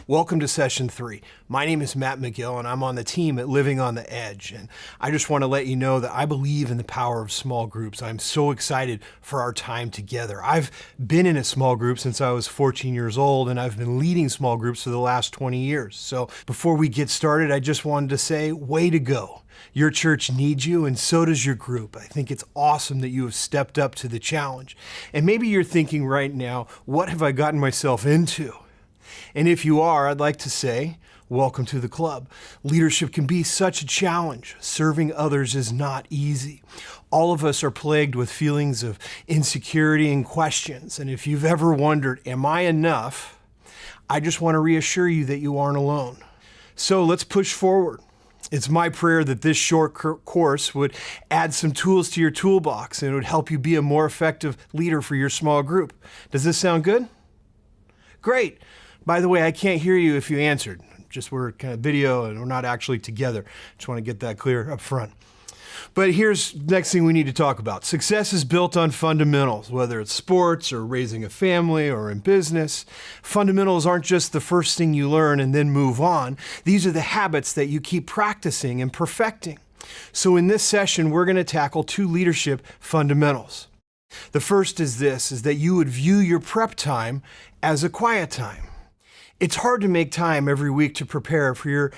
Welcome to Session 3. My name is Matt McGill, and I'm on the team at Living on the Edge. And I just want to let you know that I believe in the power of small groups. I'm so excited for our time together. I've been in a small group since I was 14 years old, and I've been leading small groups for the last 20 years. So before we get started, I just wanted to say, way to go. Your church needs you, and so does your group. I think it's awesome that you have stepped up to the challenge. And maybe you're thinking right now, what have I gotten myself into? And if you are, I'd like to say, welcome to the club. Leadership can be such a challenge. Serving others is not easy. All of us are plagued with feelings of insecurity and questions. And if you've ever wondered, am I enough? I just want to reassure you that you aren't alone. So let's push forward. It's my prayer that this short course would add some tools to your toolbox and it would help you be a more effective leader for your small group. Does this sound good? Great. By the way, I can't hear you if you answered. Just we're kind of video and we're not actually together. Just want to get that clear up front. But here's the next thing we need to talk about. Success is built on fundamentals, whether it's sports or raising a family or in business. Fundamentals aren't just the first thing you learn and then move on. These are the habits that you keep practicing and perfecting. So in this session, we're going to tackle 2 leadership fundamentals. The first is this, is that you would view your prep time as a quiet time. It's hard to make time every week to prepare for your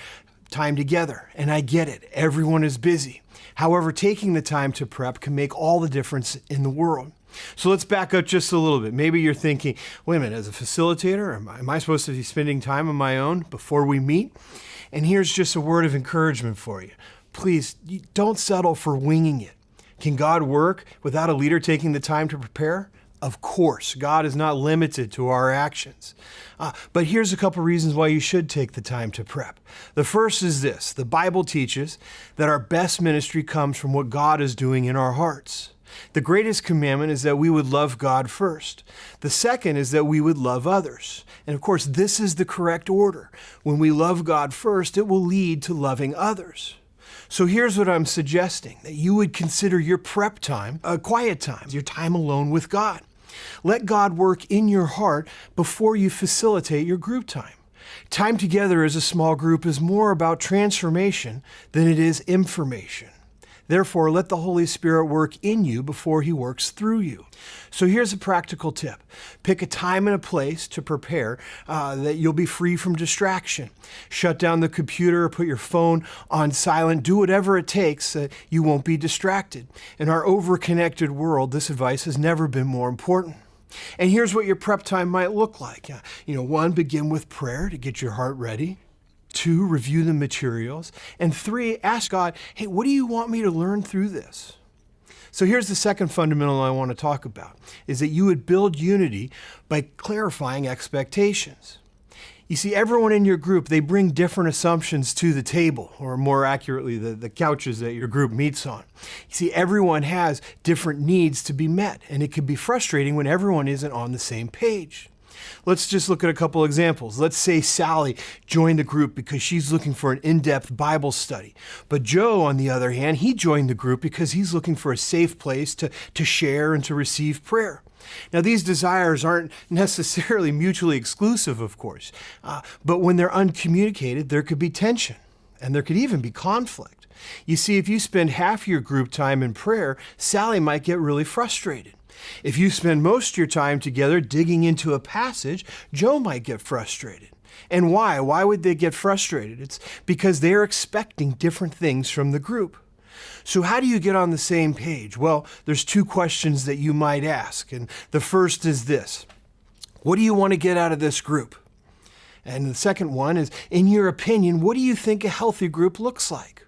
time together, and I get it. Everyone is busy. However, taking the time to prep can make all the difference in the world. So let's back up just a little bit. Maybe you're thinking, wait a minute, as a facilitator, am I supposed to be spending time on my own before we meet? And here's just a word of encouragement for you. Please, don't settle for winging it. Can God work without a leader taking the time to prepare? Of course, God is not limited to our actions. But here's a couple reasons why you should take the time to prep. The first is this. The Bible teaches that our best ministry comes from what God is doing in our hearts. The greatest commandment is that we would love God first. The second is that we would love others. And of course, this is the correct order. When we love God first, it will lead to loving others. So here's what I'm suggesting, that you would consider your prep time a quiet time, your time alone with God. Let God work in your heart before you facilitate your group time. Time together as a small group is more about transformation than it is information. Therefore, let the Holy Spirit work in you before He works through you. So here's a practical tip. Pick a time and a place to prepare that you'll be free from distraction. Shut down the computer or put your phone on silent. Do whatever it takes that you won't be distracted. In our over-connected world, this advice has never been more important. And here's what your prep time might look like. 1, begin with prayer to get your heart ready. 2, review the materials. And 3, ask God, hey, what do you want me to learn through this? So here's the second fundamental I want to talk about, is that you would build unity by clarifying expectations. You see, everyone in your group, they bring different assumptions to the table, or more accurately, the couches that your group meets on. You see, everyone has different needs to be met, and it can be frustrating when everyone isn't on the same page. Let's just look at a couple examples. Let's say Sally joined the group because she's looking for an in-depth Bible study. But Joe, on the other hand, he joined the group because he's looking for a safe place to share and to receive prayer. Now, these desires aren't necessarily mutually exclusive, of course, but when they're uncommunicated, there could be tension, and there could even be conflict. You see, if you spend half your group time in prayer, Sally might get really frustrated. If you spend most of your time together digging into a passage, Joe might get frustrated. And why? Why would they get frustrated? It's because they're expecting different things from the group. So how do you get on the same page? Well, there's 2 questions that you might ask. And the first is this: what do you want to get out of this group? And the second one is, in your opinion, what do you think a healthy group looks like?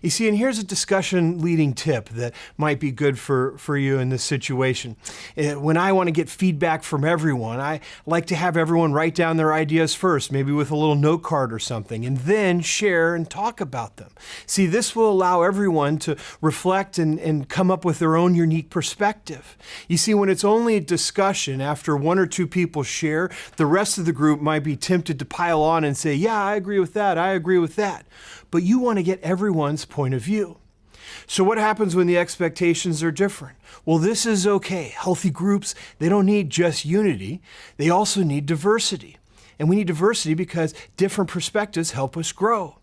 You see, and here's a discussion leading tip that might be good for you in this situation. When I want to get feedback from everyone, I like to have everyone write down their ideas first, maybe with a little note card or something, and then share and talk about them. See, this will allow everyone to reflect and come up with their own unique perspective. You see, when it's only a discussion, after 1 or 2 people share, the rest of the group might be tempted to pile on and say, yeah, I agree with that, I agree with that. but you want to get everyone's point of view. So what happens when the expectations are different? Well, this is okay. Healthy groups, they don't need just unity. They also need diversity. And we need diversity because different perspectives help us grow.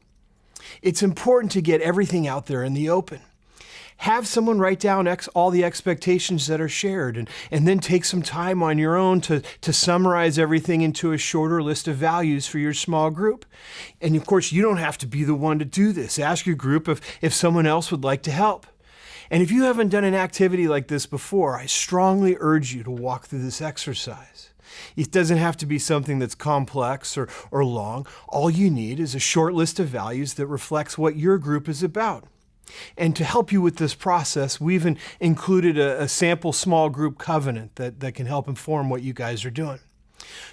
It's important to get everything out there in the open. Have someone write down all the expectations that are shared and then take some time on your own to summarize everything into a shorter list of values for your small group. And of course, you don't have to be the one to do this. Ask your group if someone else would like to help. And if you haven't done an activity like this before, I strongly urge you to walk through this exercise. It doesn't have to be something that's complex or long. All you need is a short list of values that reflects what your group is about. And to help you with this process, we've included a sample small group covenant that can help inform what you guys are doing.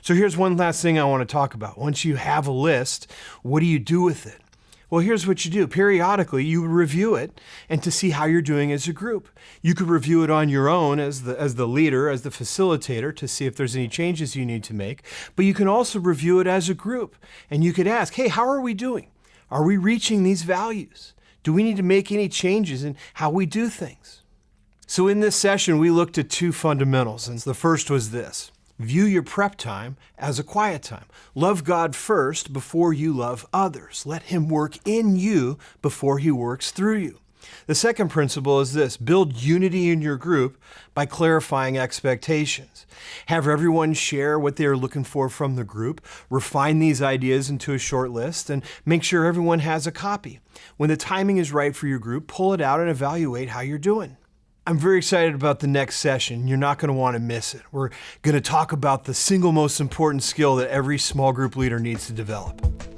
So here's one last thing I want to talk about. Once you have a list, what do you do with it? Well, here's what you do. Periodically, you review it and to see how you're doing as a group. You could review it on your own as the leader, as the facilitator, to see if there's any changes you need to make. But you can also review it as a group. And you could ask, hey, how are we doing? Are we reaching these values? Do we need to make any changes in how we do things? So in this session, we looked at two fundamentals. And the first was this: view your prep time as a quiet time. Love God first before you love others. Let Him work in you before He works through you. The second principle is this: build unity in your group by clarifying expectations. Have everyone share what they're looking for from the group, refine these ideas into a short list, and make sure everyone has a copy. When the timing is right for your group, pull it out and evaluate how you're doing. I'm very excited about the next session. You're not going to want to miss it. We're going to talk about the single most important skill that every small group leader needs to develop.